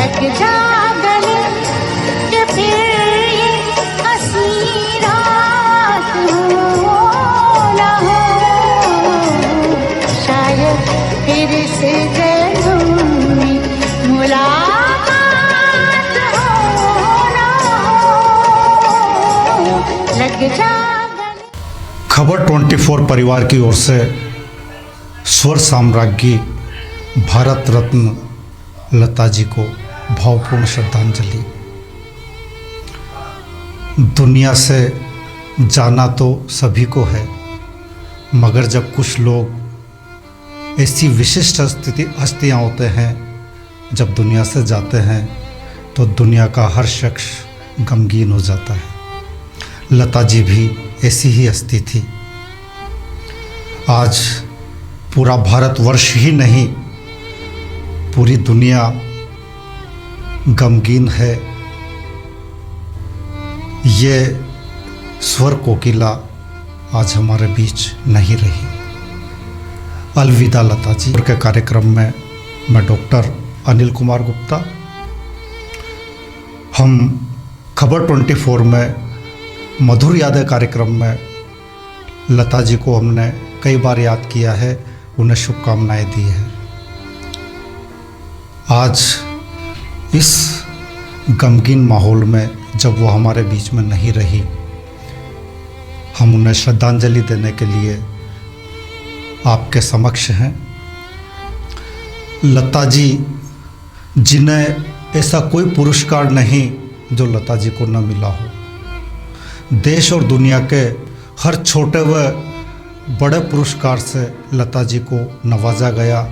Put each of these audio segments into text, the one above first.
लग जा गले कि फिर ये हंसी रात हो ना हो, शायद फिर से जन्म में मुलाकात हो ना हो, लग जा गले। खबर 24 परिवार की ओर से स्वर साम्राज्ञी भारत रत्न लता जी को भावपूर्ण श्रद्धांजलि। दुनिया से जाना तो सभी को है, मगर जब कुछ लोग ऐसी विशिष्ट हस्तियाँ होते हैं, जब दुनिया से जाते हैं तो दुनिया का हर शख्स गमगीन हो जाता है। लता जी भी ऐसी ही हस्ती थी। आज पूरा भारतवर्ष ही नहीं, पूरी दुनिया गमगीन है। ये स्वर कोकिला आज हमारे बीच नहीं रही। अलविदा लता जी के कार्यक्रम में मैं डॉक्टर अनिल कुमार गुप्ता, हम खबर 24 में मधुर यादें कार्यक्रम में लता जी को हमने कई बार याद किया है, उन्हें शुभकामनाएं दी है। आज इस गमगीन माहौल में जब वो हमारे बीच में नहीं रही, हम उन्हें श्रद्धांजलि देने के लिए आपके समक्ष हैं। लता जी, जिन्हें ऐसा कोई पुरस्कार नहीं जो लता जी को न मिला हो। देश और दुनिया के हर छोटे व बड़े पुरस्कार से लता जी को नवाजा गया।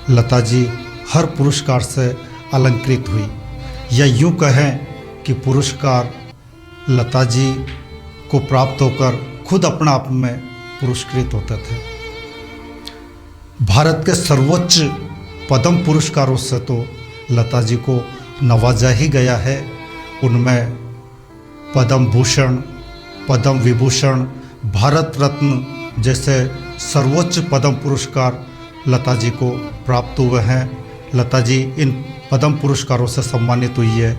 लता जी हर पुरस्कार से अलंकृत हुई, या यूँ कहें कि पुरस्कार लता जी को प्राप्त होकर खुद अपना आप में पुरस्कृत होते थे। भारत के सर्वोच्च पद्म पुरस्कारों से तो लता जी को नवाजा ही गया है। उनमें पद्म भूषण, पद्म विभूषण, भारत रत्न जैसे सर्वोच्च पद्म पुरस्कार लता जी को प्राप्त हुए हैं। लता जी इन पद्म पुरस्कारों से सम्मानित हुई है।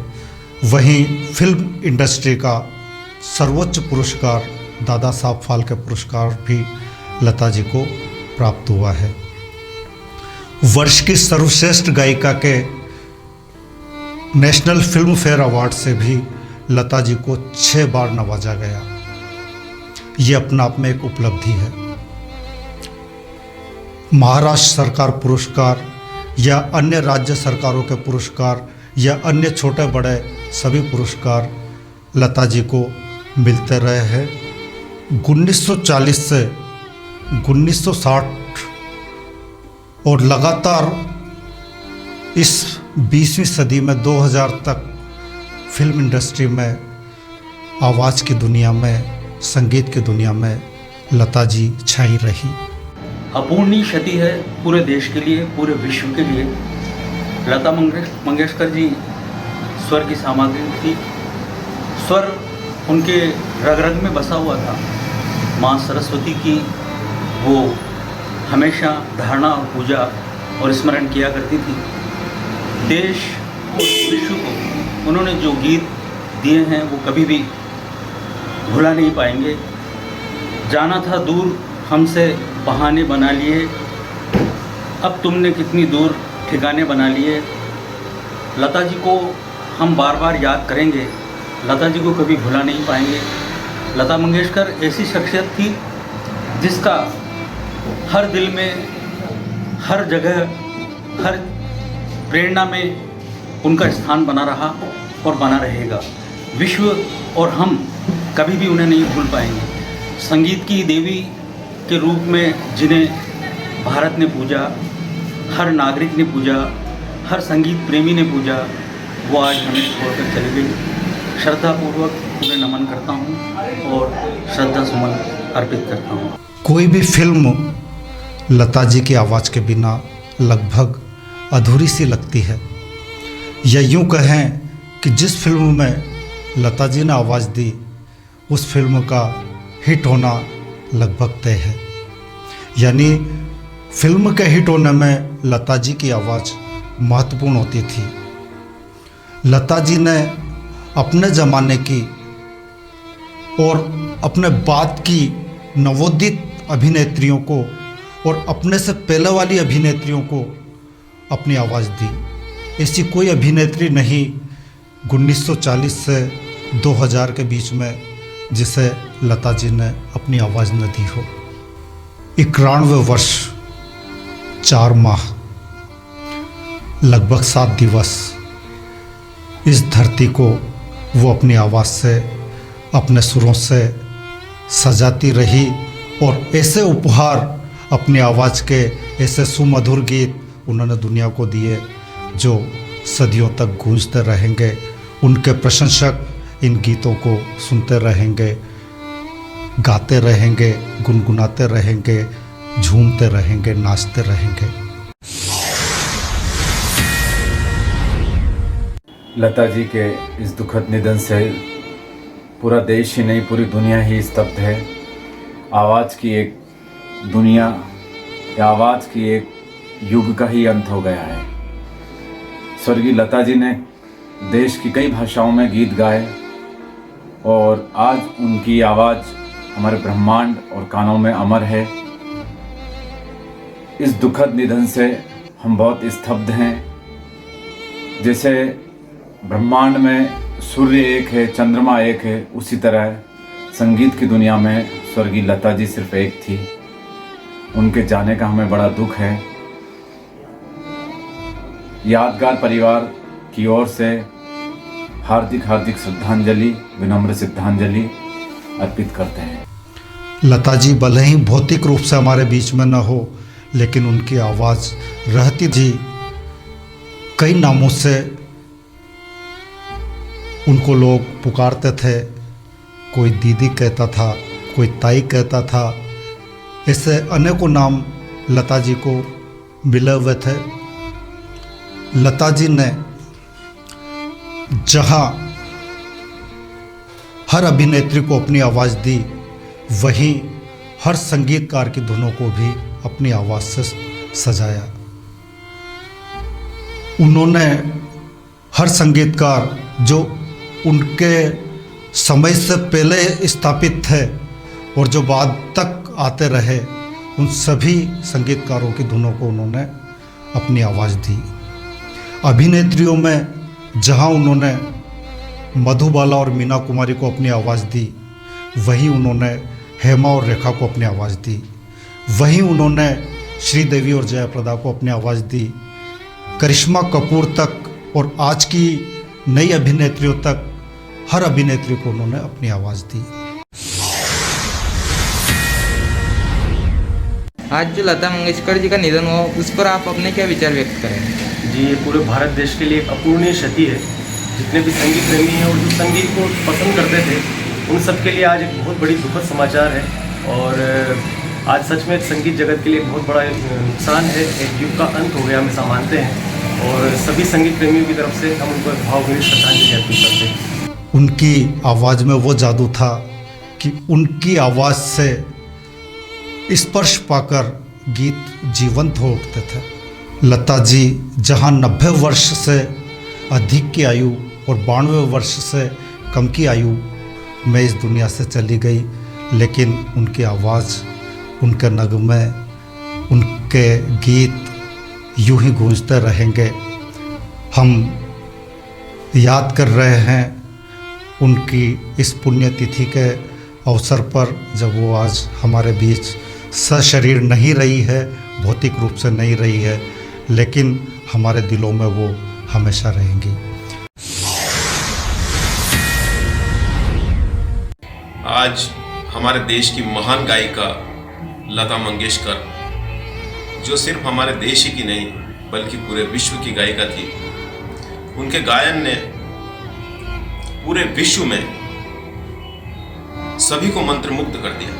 वहीं फिल्म इंडस्ट्री का सर्वोच्च पुरस्कार दादा साहब फाल्के पुरस्कार भी लता जी को प्राप्त हुआ है। वर्ष की सर्वश्रेष्ठ गायिका के नेशनल फिल्म फेयर अवार्ड से भी लता जी को 6 बार नवाजा गया। ये अपना आप में एक उपलब्धि है। महाराष्ट्र सरकार पुरस्कार या अन्य राज्य सरकारों के पुरस्कार या अन्य छोटे बड़े सभी पुरस्कार लता जी को मिलते रहे हैं। 1940 से 1960 और लगातार इस 20वीं सदी में 2000 तक फिल्म इंडस्ट्री में, आवाज़ की दुनिया में, संगीत की दुनिया में लता जी छाई रही। अपूर्णीय क्षति है पूरे देश के लिए, पूरे विश्व के लिए। लता मंगेशकर जी स्वर की सामग्री थी। स्वर उनके रग रग में बसा हुआ था। माँ सरस्वती की वो हमेशा धारणा और पूजा और स्मरण किया करती थी। देश और विश्व को उन्होंने जो गीत दिए हैं वो कभी भी भुला नहीं पाएंगे। जाना था दूर हमसे बहाने बना लिए, अब तुमने कितनी दूर ठिकाने बना लिए। लता जी को हम बार बार याद करेंगे, लता जी को कभी भुला नहीं पाएंगे। लता मंगेशकर ऐसी शख्सियत थी जिसका हर दिल में, हर जगह, हर प्रेरणा में उनका स्थान बना रहा और बना रहेगा। विश्व और हम कभी भी उन्हें नहीं भूल पाएंगे। संगीत की देवी के रूप में जिन्हें भारत ने पूजा, हर नागरिक ने पूजा, हर संगीत प्रेमी ने पूजा, वो आज हमें छोड़कर चली गई। श्रद्धापूर्वक उन्हें नमन करता हूँ और श्रद्धा सुमन अर्पित करता हूँ। कोई भी फिल्म लता जी की आवाज़ के बिना लगभग अधूरी सी लगती है, या यूँ कहें कि जिस फिल्म में लता जी ने आवाज़ दी उस फिल्म का हिट होना लगभग तय है। यानी फिल्म के हिट होने में लता जी की आवाज़ महत्वपूर्ण होती थी। लता जी ने अपने ज़माने की और अपने बाद की नवोदित अभिनेत्रियों को और अपने से पहले वाली अभिनेत्रियों को अपनी आवाज़ दी। ऐसी कोई अभिनेत्री नहीं 1940 से 2000 के बीच में जिसे लता जी ने अपनी आवाज़ न दी हो। 91 वर्ष 4 माह लगभग 7 दिवस इस धरती को वो अपनी आवाज़ से, अपने सुरों से सजाती रही और ऐसे उपहार, अपनी आवाज़ के ऐसे सुमधुर गीत उन्होंने दुनिया को दिए जो सदियों तक गूंजते रहेंगे। उनके प्रशंसक इन गीतों को सुनते रहेंगे, गाते रहेंगे, गुनगुनाते रहेंगे, झूमते रहेंगे, नाचते रहेंगे। लता जी के इस दुखद निधन से पूरा देश ही नहीं, पूरी दुनिया ही स्तब्ध है। आवाज़ की एक दुनिया या आवाज़ की एक युग का ही अंत हो गया है। स्वर्गीय लता जी ने देश की कई भाषाओं में गीत गाए और आज उनकी आवाज़ हमारे ब्रह्मांड और कानों में अमर है। इस दुखद निधन से हम बहुत स्तब्ध हैं। जैसे ब्रह्मांड में सूर्य एक है, चंद्रमा एक है, उसी तरह संगीत की दुनिया में स्वर्गीय लता जी सिर्फ एक थी। उनके जाने का हमें बड़ा दुख है। यादगार परिवार की ओर से हार्दिक हार्दिक श्रद्धांजलि, विनम्र श्रद्धांजलि अर्पित करते हैं। लता जी भले ही भौतिक रूप से हमारे बीच में न हो, लेकिन उनकी आवाज़ रहती जी। कई नामों से उनको लोग पुकारते थे। कोई दीदी कहता था, कोई ताई कहता था। ऐसे अनेकों नाम लता जी को मिले हुए थे। लता जी ने जहाँ हर अभिनेत्री को अपनी आवाज़ दी, वहीं हर संगीतकार की धुनों को भी अपनी आवाज़ से सजाया। उन्होंने हर संगीतकार जो उनके समय से पहले स्थापित थे और जो बाद तक आते रहे, उन सभी संगीतकारों की धुनों को उन्होंने अपनी आवाज़ दी। अभिनेत्रियों में जहां उन्होंने मधुबाला और मीना कुमारी को अपनी आवाज़ दी, वहीं उन्होंने हेमा और रेखा को अपनी आवाज़ दी। वहीं उन्होंने श्रीदेवी और जयाप्रदा को अपनी आवाज़ दी। करिश्मा कपूर तक और आज की नई अभिनेत्रियों तक हर अभिनेत्री को उन्होंने अपनी आवाज़ दी। आज जो लता मंगेशकर जी का निधन हुआ, उस पर आप अपने क्या विचार व्यक्त करेंगे? जी, ये पूरे भारत देश के लिए एक अपूर्णीय क्षति है। जितने भी संगीत प्रेमी हैं और जो संगीत को पसंद करते थे, उन सब के लिए आज एक बहुत बड़ी दुखद समाचार है। और आज सच में संगीत जगत के लिए एक बहुत बड़ा नुकसान है। एक युग का अंत हो गया, हम ऐसा मानते हैं। और सभी संगीत प्रेमियों की तरफ से हम उनको भावभीनी श्रद्धांजलि अर्पित करते हैं। उनकी आवाज़ में वो जादू था कि उनकी आवाज़ से स्पर्श पाकर गीत जीवंत हो उठते थे। लता जी जहां 90 वर्ष से अधिक की आयु और 92 वर्ष से कम की आयु में इस दुनिया से चली गई, लेकिन उनकी आवाज़, उनके नगमे, उनके गीत यूं ही गूंजते रहेंगे। हम याद कर रहे हैं उनकी इस पुण्यतिथि के अवसर पर, जब वो आज हमारे बीच सशरीर नहीं रही है, भौतिक रूप से नहीं रही है, लेकिन हमारे दिलों में वो हमेशा रहेंगी। आज हमारे देश की महान गायिका लता मंगेशकर, जो सिर्फ हमारे देश ही की नहीं बल्कि पूरे विश्व की गायिका थी, उनके गायन ने पूरे विश्व में सभी को मंत्रमुग्ध कर दिया।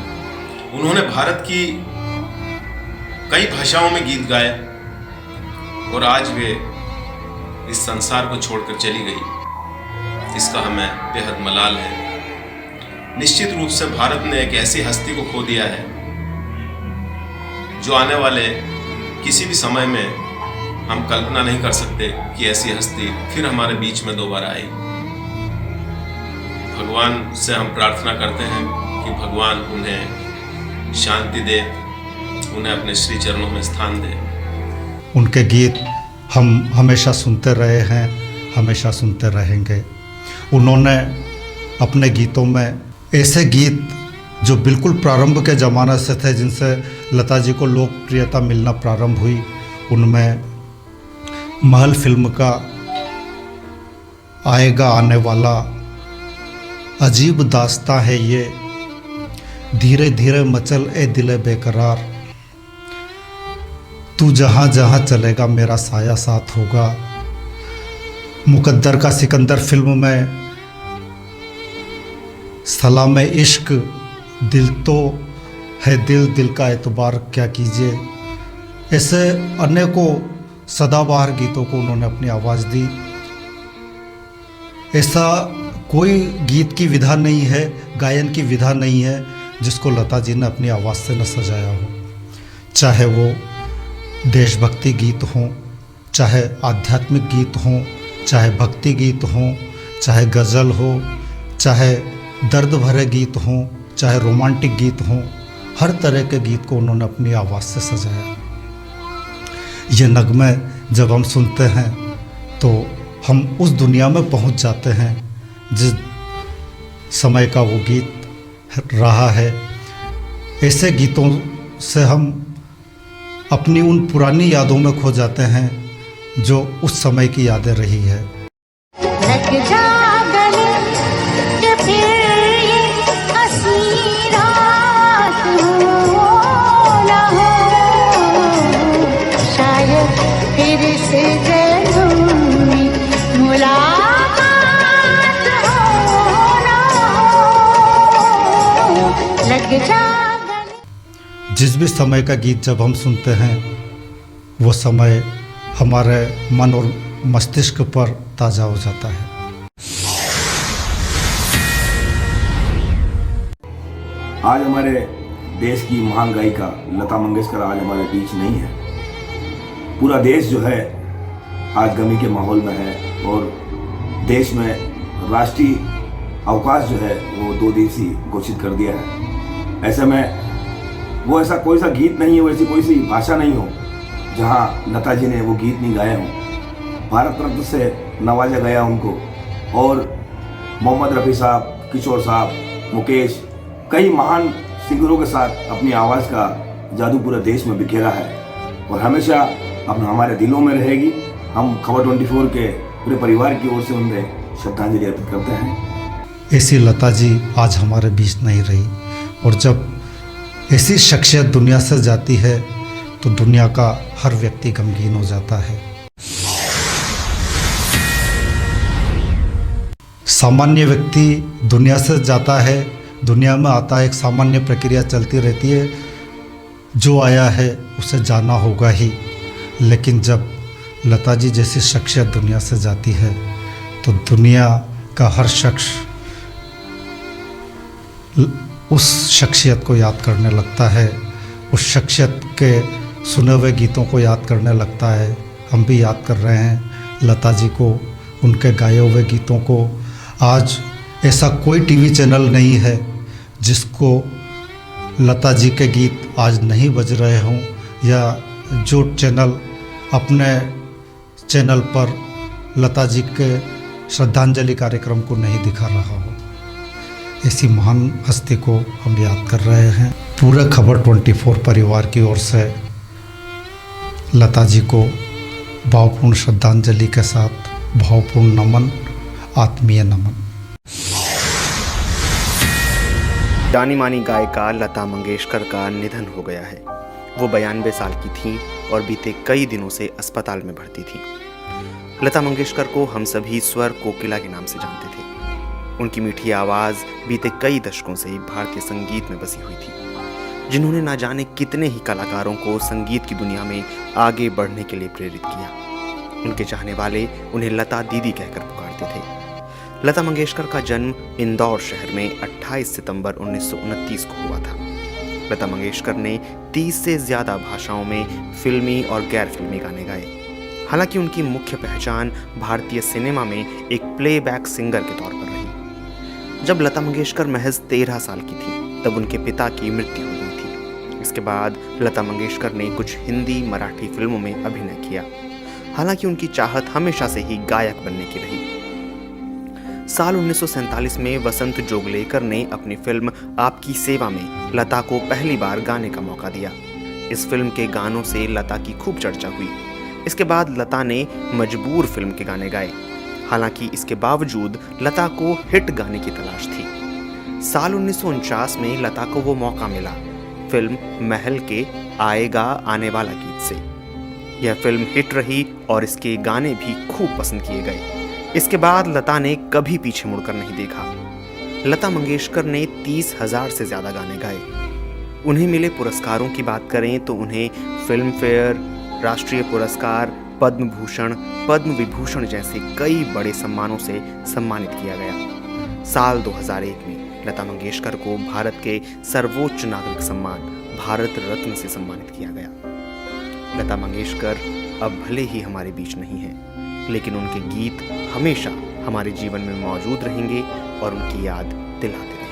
उन्होंने भारत की कई भाषाओं में गीत गाए और आज वे इस संसार को छोड़कर चली गई। इसका हमें बेहद मलाल है। निश्चित रूप से भारत ने एक ऐसी हस्ती को खो दिया है जो आने वाले किसी भी समय में हम कल्पना नहीं कर सकते कि ऐसी हस्ती फिर हमारे बीच में दोबारा आई। भगवान से हम प्रार्थना करते हैं कि भगवान उन्हें शांति दे, उन्हें अपने श्री चरणों में स्थान दे। उनके गीत हम हमेशा सुनते रहे हैं, हमेशा सुनते रहेंगे। उन्होंने अपने गीतों में ऐसे गीत जो बिल्कुल प्रारंभ के ज़माने से थे, जिनसे लता जी को लोकप्रियता मिलना प्रारंभ हुई, उनमें महल फिल्म का आएगा आने वाला, अजीब दास्तां है ये, धीरे धीरे मचल ए दिले बेकरार, तू जहाँ जहाँ चलेगा मेरा साया साथ होगा, मुकद्दर का सिकंदर फिल्म में सलाम इश्क, दिल तो है दिल, दिल का एतबार क्या कीजिए, ऐसे अनेकों सदाबहार गीतों को उन्होंने अपनी आवाज़ दी। ऐसा कोई गीत की विधा नहीं है, गायन की विधा नहीं है जिसको लता जी ने अपनी आवाज़ से न सजाया हो। चाहे वो देशभक्ति गीत हों, चाहे आध्यात्मिक गीत हों, चाहे भक्ति गीत हों, चाहे गज़ल हो, चाहे दर्द भरे गीत हों, चाहे रोमांटिक गीत हों, हर तरह के गीत को उन्होंने अपनी आवाज़ से सजाया। ये नगमे जब हम सुनते हैं तो हम उस दुनिया में पहुंच जाते हैं जिस समय का वो गीत रहा है। ऐसे गीतों से हम अपनी उन पुरानी यादों में खो जाते हैं जो उस समय की यादें रही है। लग जा गले कि फिर ये हंसी रात हो ना हो, शायद फिर से जन्म में मुलाकात हो ना हो। लग जा गले। जिस भी समय का गीत जब हम सुनते हैं वो समय हमारे मन और मस्तिष्क पर ताज़ा हो जाता है। आज हमारे देश की महान गायिका लता मंगेशकर आज हमारे बीच नहीं है। पूरा देश जो है आज गमी के माहौल में है और देश में राष्ट्रीय अवकाश जो है वो 2 दिवसीय घोषित कर दिया है। ऐसे में वो ऐसा कोई सा गीत नहीं हो, ऐसी कोई सी भाषा नहीं हो जहाँ लता जी ने वो गीत नहीं गाए हों। भारत रत्न से नवाजा गया उनको, और मोहम्मद रफ़ी साहब, किशोर साहब, मुकेश, कई महान सिंगरों के साथ अपनी आवाज़ का जादू पूरे देश में बिखेरा है और हमेशा अपना हमारे दिलों में रहेगी। हम खबर 24 के पूरे परिवार की ओर से उन्हें श्रद्धांजलि अर्पित करते हैं। ऐसी लता जी आज हमारे बीच नहीं रही, और जब ऐसी शख्सियत दुनिया से जाती है तो दुनिया का हर व्यक्ति गमगीन हो जाता है। सामान्य व्यक्ति दुनिया से जाता है, दुनिया में आता है, एक सामान्य प्रक्रिया चलती रहती है, जो आया है उसे जाना होगा ही। लेकिन जब लता जी जैसी शख्सियत दुनिया से जाती है तो दुनिया का हर शख्स उस शख्सियत को याद करने लगता है, उस शख्सियत के सुने हुए गीतों को याद करने लगता है। हम भी याद कर रहे हैं लता जी को, उनके गाए हुए गीतों को। आज ऐसा कोई टीवी चैनल नहीं है जिसको लता जी के गीत आज नहीं बज रहे हों, या जो चैनल अपने चैनल पर लता जी के श्रद्धांजलि कार्यक्रम को नहीं दिखा रहा हो। ऐसी महान हस्ती को हम याद कर रहे हैं। पूरे खबर 24 परिवार की ओर से लता जी को भावपूर्ण श्रद्धांजलि के साथ भावपूर्ण नमन, आत्मीय नमन। जानी मानी गायिका लता मंगेशकर का निधन हो गया है। वो 92 साल की थीं और बीते कई दिनों से अस्पताल में भर्ती थीं। लता मंगेशकर को हम सभी स्वर कोकिला के नाम से जानते थे। उनकी मीठी आवाज़ बीते कई दशकों से भारतीय संगीत में बसी हुई थी, जिन्होंने ना जाने कितने ही कलाकारों को संगीत की दुनिया में आगे बढ़ने के लिए प्रेरित किया। उनके चाहने वाले उन्हें लता दीदी कहकर पुकारते थे। लता मंगेशकर का जन्म इंदौर शहर में 28 सितंबर 1929 को हुआ था। लता मंगेशकर ने 30 से ज़्यादा भाषाओं में फिल्मी और गैर फिल्मी गाने गाए। हालांकि उनकी मुख्य पहचान भारतीय सिनेमा में एक प्लेबैक सिंगर के तौर पर रही। जब लता मंगेशकर महज 13 साल की थी तब उनके पिता की मृत्यु हो गई थी। इसके बाद लता मंगेशकर ने कुछ हिंदी मराठी फिल्मों में अभिनय किया। हालांकि उनकी चाहत हमेशा से ही गायक बनने की रही। साल 1947 में वसंत जोगलेकर ने अपनी फिल्म आपकी सेवा में लता को पहली बार गाने का मौका दिया। इस फिल्म के गानों से लता की खूब चर्चा हुई। इसके बाद लता ने मजबूर फिल्म के गाने गाए। हालांकि इसके बावजूद लता को हिट गाने की तलाश थी। साल 1949 में लता को वो मौका मिला फिल्म महल के आएगा आने वाला गीत से। यह फिल्म हिट रही और इसके गाने भी खूब पसंद किए गए। इसके बाद लता ने कभी पीछे मुड़कर नहीं देखा। लता मंगेशकर ने 30,000 से ज्यादा गाने गाए। उन्हें मिले पुरस्कारों की बात करें तो उन्हें फिल्म फेयर, राष्ट्रीय पुरस्कार, पद्म भूषण, पद्म विभूषण जैसे कई बड़े सम्मानों से सम्मानित किया गया। साल 2001 में लता मंगेशकर को भारत के सर्वोच्च नागरिक सम्मान भारत रत्न से सम्मानित किया गया। लता मंगेशकर अब भले ही हमारे बीच नहीं हैं, लेकिन उनके गीत हमेशा हमारे जीवन में मौजूद रहेंगे और उनकी याद दिलाते रहेंगे।